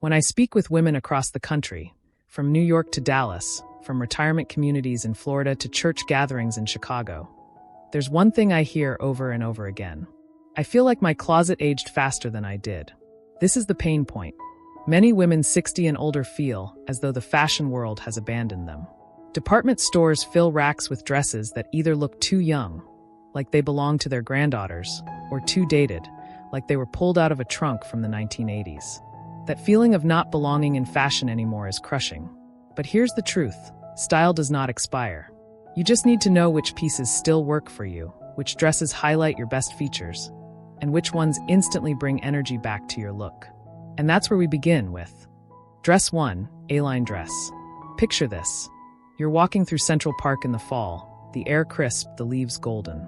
When I speak with women across the country, from New York to Dallas, from retirement communities in Florida to church gatherings in Chicago, there's one thing I hear over and over again. I feel like my closet aged faster than I did. This is the pain point. Many women 60 and older feel as though the fashion world has abandoned them. Department stores fill racks with dresses that either look too young, like they belong to their granddaughters, or too dated, like they were pulled out of a trunk from the 1980s. That feeling of not belonging in fashion anymore is crushing. But here's the truth. Style does not expire. You just need to know which pieces still work for you, which dresses highlight your best features, and which ones instantly bring energy back to your look. And that's where we begin with Dress 1, A-line dress. Picture this. You're walking through Central Park in the fall, the air crisp, the leaves golden.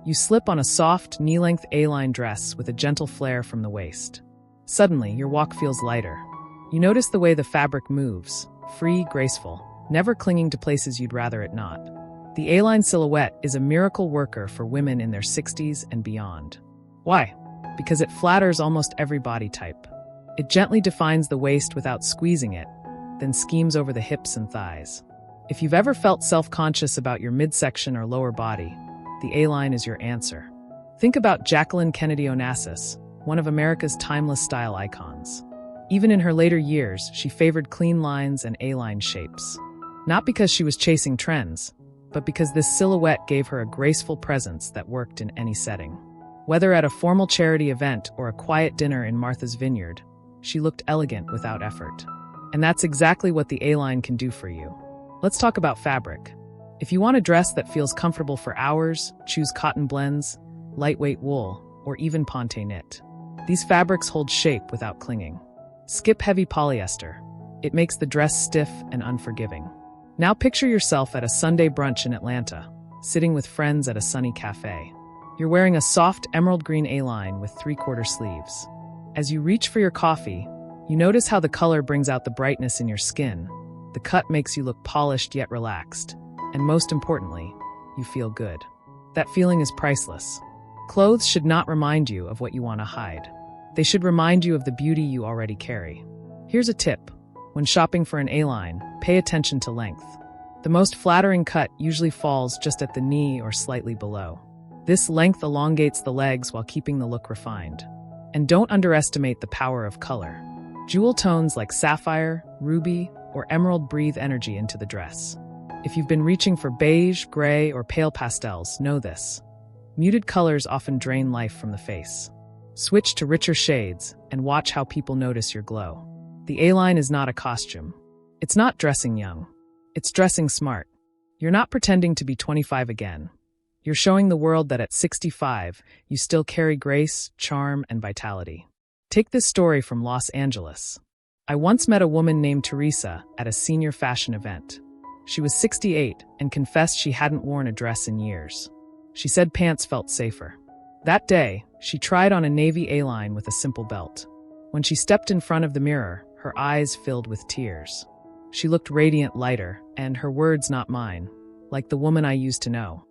You slip on a soft, knee-length A-line dress with a gentle flare from the waist. Suddenly, your walk feels lighter. You notice the way the fabric moves, free, graceful, never clinging to places you'd rather it not. The A-line silhouette is a miracle worker for women in their 60s and beyond. Why? Because it flatters almost every body type. It gently defines the waist without squeezing it, then schemes over the hips and thighs. If you've ever felt self-conscious about your midsection or lower body, the A-line is your answer. Think about Jacqueline Kennedy Onassis, one of America's timeless style icons. Even in her later years, she favored clean lines and A-line shapes. Not because she was chasing trends, but because this silhouette gave her a graceful presence that worked in any setting. Whether at a formal charity event or a quiet dinner in Martha's Vineyard, she looked elegant without effort. And that's exactly what the A-line can do for you. Let's talk about fabric. If you want a dress that feels comfortable for hours, choose cotton blends, lightweight wool, or even ponte knit. These fabrics hold shape without clinging. Skip heavy polyester. It makes the dress stiff and unforgiving. Now picture yourself at a Sunday brunch in Atlanta, sitting with friends at a sunny cafe. You're wearing a soft emerald green A-line with 3/4 sleeves. As you reach for your coffee, you notice how the color brings out the brightness in your skin. The cut makes you look polished yet relaxed. And most importantly, you feel good. That feeling is priceless. Clothes should not remind you of what you want to hide. They should remind you of the beauty you already carry. Here's a tip. When shopping for an A-line, pay attention to length. The most flattering cut usually falls just at the knee or slightly below. This length elongates the legs while keeping the look refined. And don't underestimate the power of color. Jewel tones like sapphire, ruby, or emerald breathe energy into the dress. If you've been reaching for beige, gray, or pale pastels, know this. Muted colors often drain life from the face. Switch to richer shades and watch how people notice your glow. The A-line is not a costume. It's not dressing young. It's dressing smart. You're not pretending to be 25 again. You're showing the world that at 65, you still carry grace, charm, and vitality. Take this story from Los Angeles. I once met a woman named Teresa at a senior fashion event. She was 68 and confessed she hadn't worn a dress in years. She said pants felt safer. That day, she tried on a navy A-line with a simple belt. When she stepped in front of the mirror, her eyes filled with tears. She looked radiant lighter, and her words not mine, like the woman I used to know.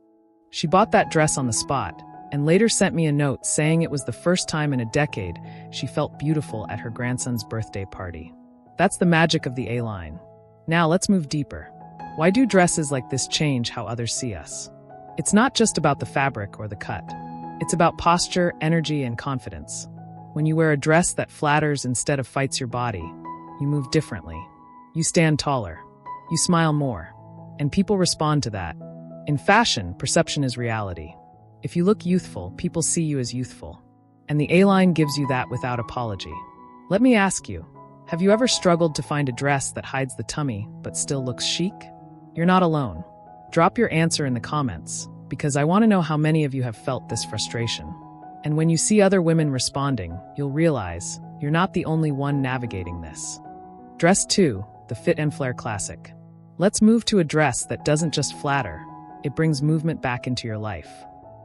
She bought that dress on the spot, and later sent me a note saying it was the first time in a decade she felt beautiful at her grandson's birthday party. That's the magic of the A-line. Now let's move deeper. Why do dresses like this change how others see us? It's not just about the fabric or the cut. It's about posture, energy, and confidence. When you wear a dress that flatters instead of fights your body, you move differently. You stand taller. You smile more. And people respond to that. In fashion, perception is reality. If you look youthful, people see you as youthful. And the A-line gives you that without apology. Let me ask you, have you ever struggled to find a dress that hides the tummy but still looks chic? You're not alone. Drop your answer in the comments, because I want to know how many of you have felt this frustration. And when you see other women responding, you'll realize you're not the only one navigating this. Dress 2, the Fit and Flare Classic. Let's move to a dress that doesn't just flatter, it brings movement back into your life.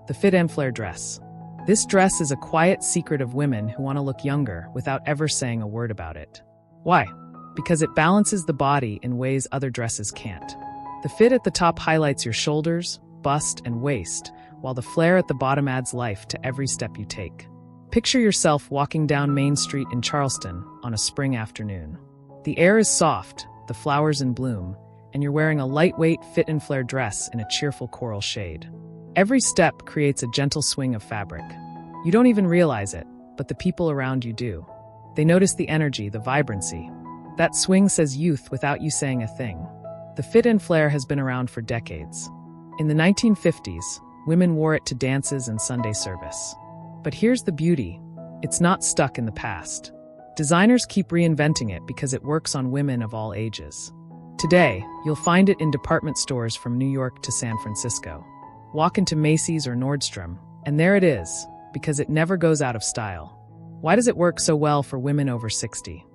The Fit and Flare dress. This dress is a quiet secret of women who want to look younger without ever saying a word about it. Why? Because it balances the body in ways other dresses can't. The fit at the top highlights your shoulders, bust, and waist, while the flare at the bottom adds life to every step you take. Picture yourself walking down Main Street in Charleston on a spring afternoon. The air is soft, the flowers in bloom, and you're wearing a lightweight fit and flare dress in a cheerful coral shade. Every step creates a gentle swing of fabric. You don't even realize it, but the people around you do. They notice the energy, the vibrancy. That swing says youth without you saying a thing. The fit and flare has been around for decades. In the 1950s, women wore it to dances and Sunday service. But here's the beauty. It's not stuck in the past. Designers keep reinventing it because it works on women of all ages. Today, you'll find it in department stores from New York to San Francisco. Walk into Macy's or Nordstrom, and there it is, because it never goes out of style. Why does it work so well for women over 60?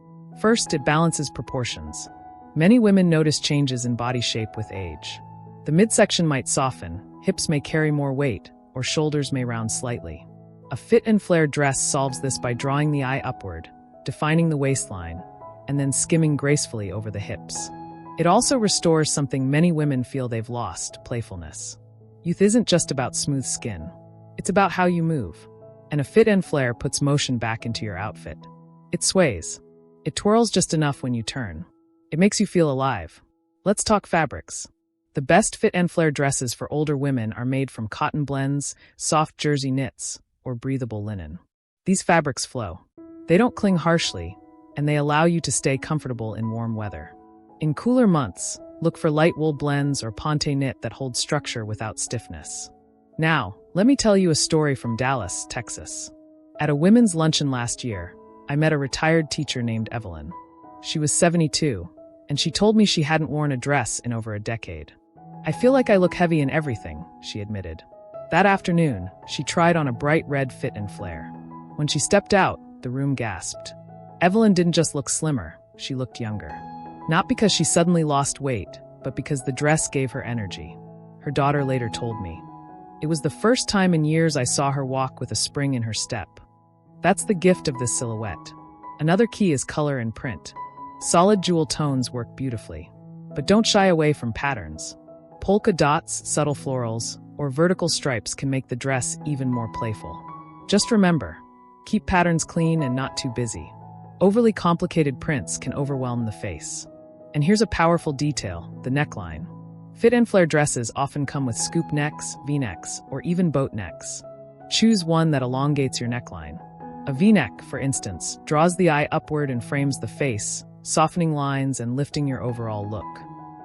First, it balances proportions. Many women notice changes in body shape with age. The midsection might soften, hips may carry more weight, or shoulders may round slightly. A fit and flare dress solves this by drawing the eye upward, defining the waistline, and then skimming gracefully over the hips. It also restores something many women feel they've lost: playfulness. Youth isn't just about smooth skin. It's about how you move. And a fit and flare puts motion back into your outfit. It sways. It twirls just enough when you turn. It makes you feel alive. Let's talk fabrics. The best fit and flare dresses for older women are made from cotton blends, soft jersey knits, or breathable linen. These fabrics flow. They don't cling harshly, and they allow you to stay comfortable in warm weather. In cooler months, look for light wool blends or ponte knit that hold structure without stiffness. Now, let me tell you a story from Dallas, Texas. At a women's luncheon last year, I met a retired teacher named Evelyn. She was 72, and she told me she hadn't worn a dress in over a decade. "I feel like I look heavy in everything," she admitted. That afternoon, she tried on a bright red fit and flare. When she stepped out, the room gasped. Evelyn didn't just look slimmer, she looked younger. Not because she suddenly lost weight, but because the dress gave her energy. Her daughter later told me, "It was the first time in years I saw her walk with a spring in her step." That's the gift of this silhouette. Another key is color and print. Solid jewel tones work beautifully. But don't shy away from patterns. Polka dots, subtle florals, or vertical stripes can make the dress even more playful. Just remember, keep patterns clean and not too busy. Overly complicated prints can overwhelm the face. And here's a powerful detail: the neckline. Fit and flare dresses often come with scoop necks, V-necks, or even boat necks. Choose one that elongates your neckline. A V-neck, for instance, draws the eye upward and frames the face, softening lines and lifting your overall look.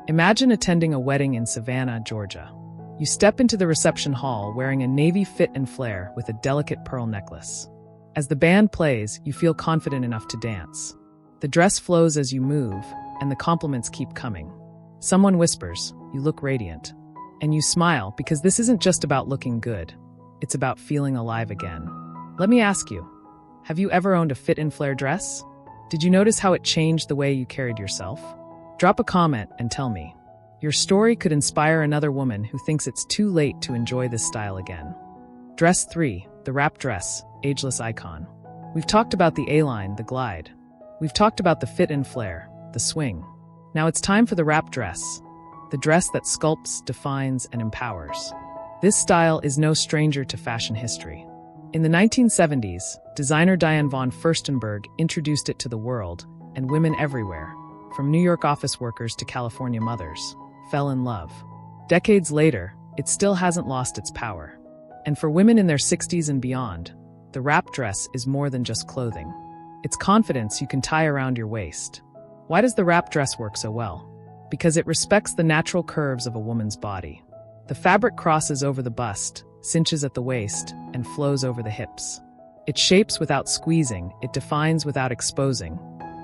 Imagine attending a wedding in Savannah, Georgia. You step into the reception hall wearing a navy fit and flare with a delicate pearl necklace. As the band plays, you feel confident enough to dance. The dress flows as you move, and the compliments keep coming. Someone whispers, "You look radiant." And you smile because this isn't just about looking good. It's about feeling alive again. Let me ask you, have you ever owned a fit and flare dress? Did you notice how it changed the way you carried yourself? Drop a comment and tell me. Your story could inspire another woman who thinks it's too late to enjoy this style again. Dress 3, the wrap dress, ageless icon. We've talked about the A-line, the glide. We've talked about the fit and flare, the swing. Now it's time for the wrap dress, the dress that sculpts, defines, and empowers. This style is no stranger to fashion history. In the 1970s, designer Diane von Furstenberg introduced it to the world, and women everywhere, from New York office workers to California mothers, fell in love. Decades later, it still hasn't lost its power. And for women in their 60s and beyond, the wrap dress is more than just clothing. It's confidence you can tie around your waist. Why does the wrap dress work so well? Because it respects the natural curves of a woman's body. The fabric crosses over the bust, cinches at the waist, and flows over the hips. It shapes without squeezing, it defines without exposing,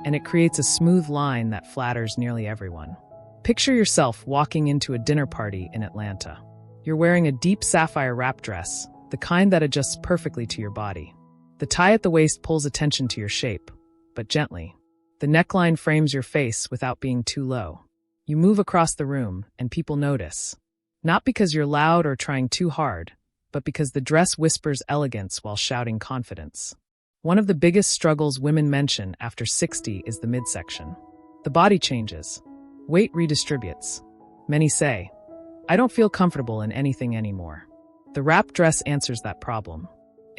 and it creates a smooth line that flatters nearly everyone. Picture yourself walking into a dinner party in Atlanta. You're wearing a deep sapphire wrap dress, the kind that adjusts perfectly to your body. The tie at the waist pulls attention to your shape, but gently. The neckline frames your face without being too low. You move across the room, and people notice. Not because you're loud or trying too hard, but because the dress whispers elegance while shouting confidence. One of the biggest struggles women mention after 60 is the midsection. The body changes. Weight redistributes. Many say, "I don't feel comfortable in anything anymore." The wrap dress answers that problem.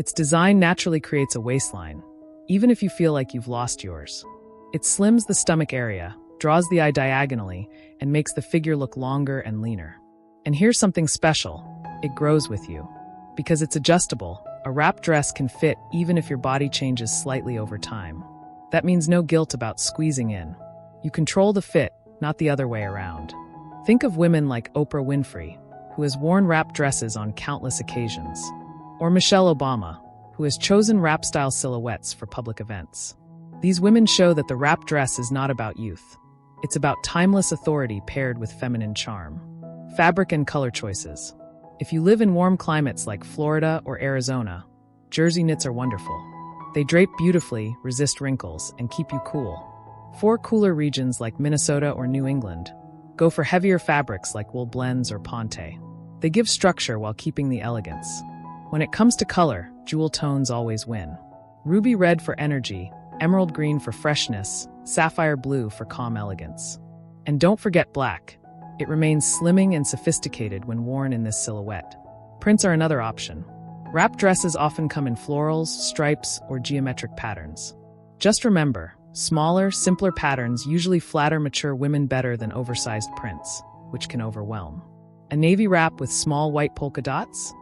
Its design naturally creates a waistline, even if you feel like you've lost yours. It slims the stomach area, draws the eye diagonally, and makes the figure look longer and leaner. And here's something special. It grows with you. Because it's adjustable, a wrap dress can fit even if your body changes slightly over time. That means no guilt about squeezing in. You control the fit, not the other way around. Think of women like Oprah Winfrey, who has worn wrap dresses on countless occasions. Or Michelle Obama, who has chosen wrap-style silhouettes for public events. These women show that the wrap dress is not about youth. It's about timeless authority paired with feminine charm. Fabric and color choices. If you live in warm climates like Florida or Arizona, jersey knits are wonderful. They drape beautifully, resist wrinkles, and keep you cool. For cooler regions like Minnesota or New England, go for heavier fabrics like wool blends or ponte. They give structure while keeping the elegance. When it comes to color, jewel tones always win. Ruby red for energy, emerald green for freshness, sapphire blue for calm elegance. And don't forget black. It remains slimming and sophisticated when worn in this silhouette. Prints are another option. Wrap dresses often come in florals, stripes, or geometric patterns. Just remember, smaller, simpler patterns usually flatter mature women better than oversized prints, which can overwhelm. A navy wrap with small white polka dots?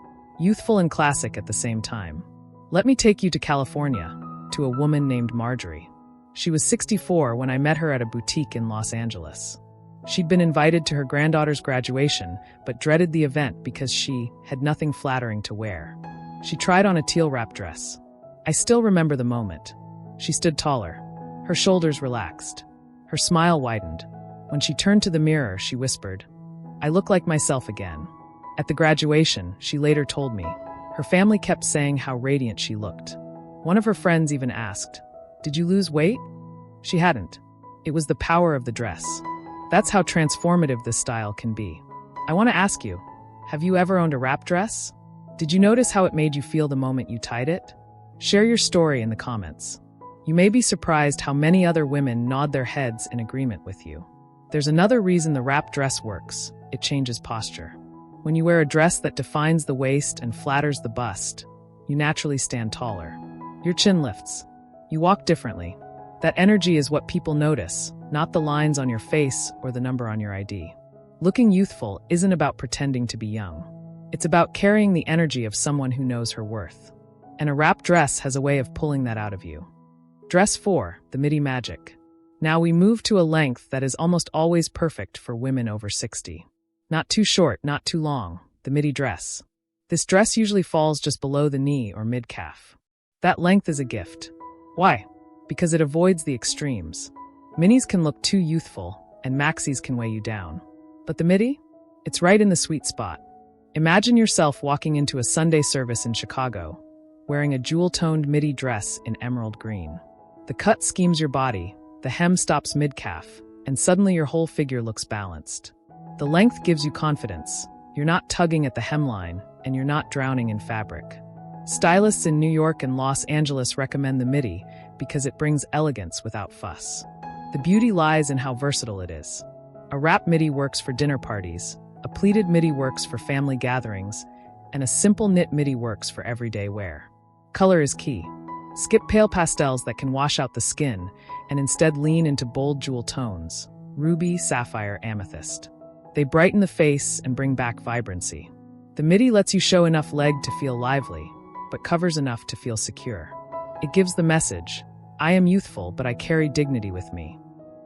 Youthful and classic at the same time. Let me take you to California, to a woman named Marjorie. She was 64 when I met her at a boutique in Los Angeles. She'd been invited to her granddaughter's graduation, but dreaded the event because she had nothing flattering to wear. She tried on a teal wrap dress. I still remember the moment. She stood taller. Her shoulders relaxed. Her smile widened. When she turned to the mirror, she whispered, "I look like myself again." At the graduation, she later told me, her family kept saying how radiant she looked. One of her friends even asked, "Did you lose weight?" She hadn't. It was the power of the dress. That's how transformative this style can be. I want to ask you, have you ever owned a wrap dress? Did you notice how it made you feel the moment you tied it? Share your story in the comments. You may be surprised how many other women nod their heads in agreement with you. There's another reason the wrap dress works. It changes posture. When you wear a dress that defines the waist and flatters the bust, you naturally stand taller. Your chin lifts. You walk differently. That energy is what people notice, not the lines on your face or the number on your ID. Looking youthful isn't about pretending to be young. It's about carrying the energy of someone who knows her worth. And a wrap dress has a way of pulling that out of you. Dress 4, the midi magic. Now we move to a length that is almost always perfect for women over 60. Not too short, not too long, the midi dress. This dress usually falls just below the knee or mid-calf. That length is a gift. Why? Because it avoids the extremes. Minis can look too youthful, and maxis can weigh you down. But the midi? It's right in the sweet spot. Imagine yourself walking into a Sunday service in Chicago, wearing a jewel-toned midi dress in emerald green. The cut schemes your body, the hem stops mid-calf, and suddenly your whole figure looks balanced. The length gives you confidence. You're not tugging at the hemline, and you're not drowning in fabric. Stylists in New York and Los Angeles recommend the midi because it brings elegance without fuss. The beauty lies in how versatile it is. A wrap midi works for dinner parties, a pleated midi works for family gatherings, and a simple knit midi works for everyday wear. Color is key. Skip pale pastels that can wash out the skin and instead lean into bold jewel tones, ruby, sapphire, amethyst. They brighten the face and bring back vibrancy. The midi lets you show enough leg to feel lively, but covers enough to feel secure. It gives the message, I am youthful, but I carry dignity with me.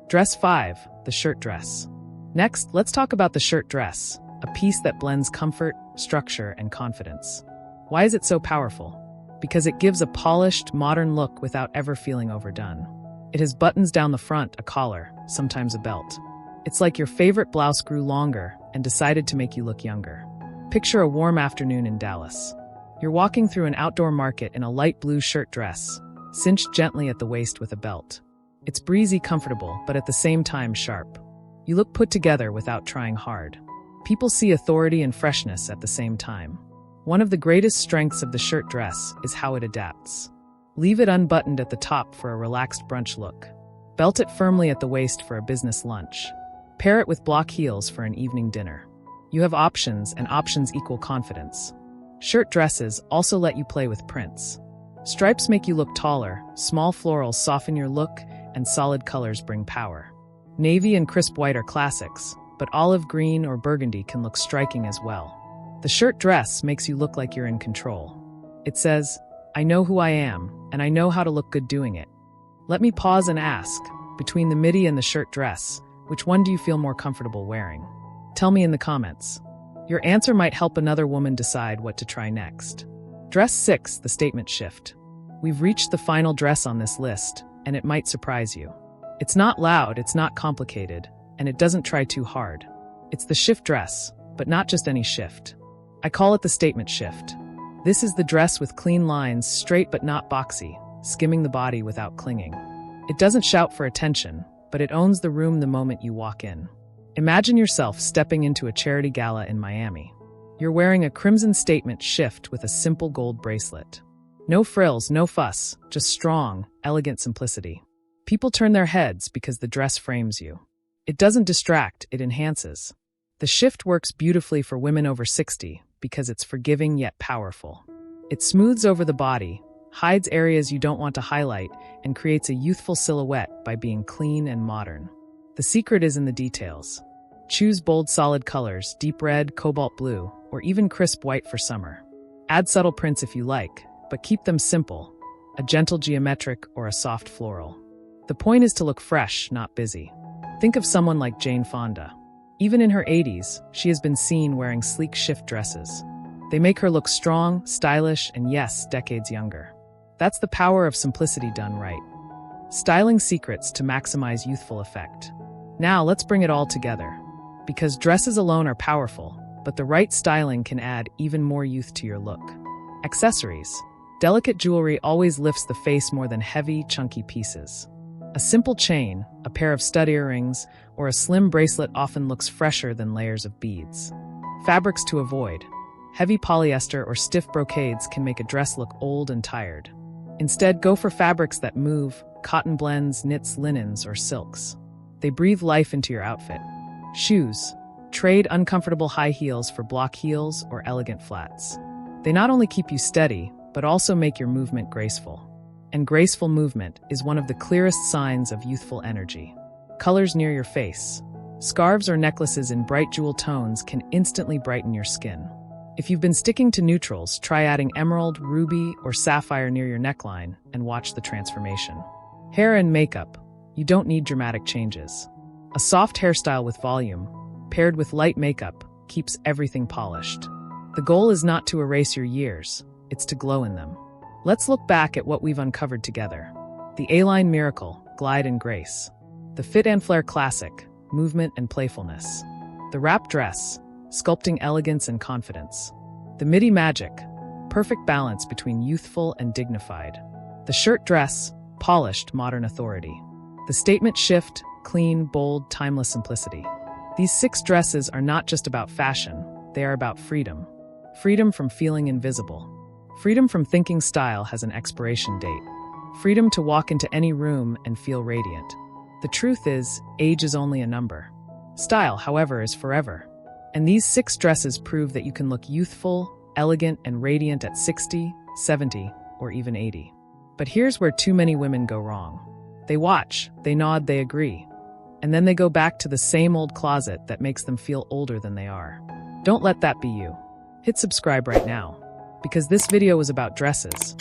Dress 5, the shirt dress. Next, let's talk about the shirt dress, a piece that blends comfort, structure, and confidence. Why is it so powerful? Because it gives a polished, modern look without ever feeling overdone. It has buttons down the front, a collar, sometimes a belt. It's like your favorite blouse grew longer and decided to make you look younger. Picture a warm afternoon in Dallas. You're walking through an outdoor market in a light blue shirt dress, cinched gently at the waist with a belt. It's breezy, comfortable, but at the same time sharp. You look put together without trying hard. People see authority and freshness at the same time. One of the greatest strengths of the shirt dress is how it adapts. Leave it unbuttoned at the top for a relaxed brunch look. Belt it firmly at the waist for a business lunch. Pair it with block heels for an evening dinner. You have options, and options equal confidence. Shirt dresses also let you play with prints. Stripes make you look taller, small florals soften your look, and solid colors bring power. Navy and crisp white are classics, but olive green or burgundy can look striking as well. The shirt dress makes you look like you're in control. It says, "I know who I am, and I know how to look good doing it." Let me pause and ask, between the midi and the shirt dress, which one do you feel more comfortable wearing? Tell me in the comments. Your answer might help another woman decide what to try next. Dress 6, the statement shift. We've reached the final dress on this list, and it might surprise you. It's not loud, it's not complicated, and it doesn't try too hard. It's the shift dress, but not just any shift. I call it the statement shift. This is the dress with clean lines, straight but not boxy, skimming the body without clinging. It doesn't shout for attention, but it owns the room the moment you walk in. Imagine yourself stepping into a charity gala in Miami. You're wearing a crimson statement shift with a simple gold bracelet. No frills, no fuss, just strong, elegant simplicity. People turn their heads because the dress frames you. It doesn't distract, it enhances. The shift works beautifully for women over 60 because it's forgiving yet powerful. It smooths over the body, hides areas you don't want to highlight, and creates a youthful silhouette by being clean and modern. The secret is in the details. Choose bold solid colors, deep red, cobalt blue, or even crisp white for summer. Add subtle prints if you like, but keep them simple, a gentle geometric or a soft floral. The point is to look fresh, not busy. Think of someone like Jane Fonda. Even in her 80s, she has been seen wearing sleek shift dresses. They make her look strong, stylish, and yes, decades younger. That's the power of simplicity done right. Styling secrets to maximize youthful effect. Now let's bring it all together. Because dresses alone are powerful, but the right styling can add even more youth to your look. Accessories. Delicate jewelry always lifts the face more than heavy, chunky pieces. A simple chain, a pair of stud earrings, or a slim bracelet often looks fresher than layers of beads. Fabrics to avoid. Heavy polyester or stiff brocades can make a dress look old and tired. Instead, go for fabrics that move, cotton blends, knits, linens, or silks. They breathe life into your outfit. Shoes. Trade uncomfortable high heels for block heels or elegant flats. They not only keep you steady, but also make your movement graceful. And graceful movement is one of the clearest signs of youthful energy. Colors near your face. Scarves or necklaces in bright jewel tones can instantly brighten your skin. If you've been sticking to neutrals, try adding emerald, ruby, or sapphire near your neckline and watch the transformation. Hair and makeup. You don't need dramatic changes. A soft hairstyle with volume, paired with light makeup, keeps everything polished. The goal is not to erase your years, it's to glow in them. Let's look back at what we've uncovered together. The A-line miracle, glide and grace. The fit and flare classic, movement and playfulness. The wrap dress, sculpting elegance and confidence. The midi magic, perfect balance between youthful and dignified. The shirt dress, polished modern authority. The statement shift, clean, bold, timeless simplicity. These 6 dresses are not just about fashion, they are about freedom. Freedom from feeling invisible. Freedom from thinking style has an expiration date. Freedom to walk into any room and feel radiant. The truth is, age is only a number. Style, however, is forever. And these 6 dresses prove that you can look youthful, elegant, and radiant at 60, 70, or even 80. But here's where too many women go wrong. They watch, they nod, they agree. And then they go back to the same old closet that makes them feel older than they are. Don't let that be you. Hit subscribe right now. Because this video was about dresses.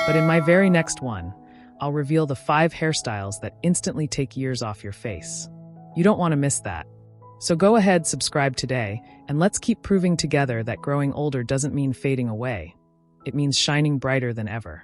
But in my very next one, I'll reveal the 5 hairstyles that instantly take years off your face. You don't want to miss that. So go ahead, subscribe today, and let's keep proving together that growing older doesn't mean fading away. It means shining brighter than ever.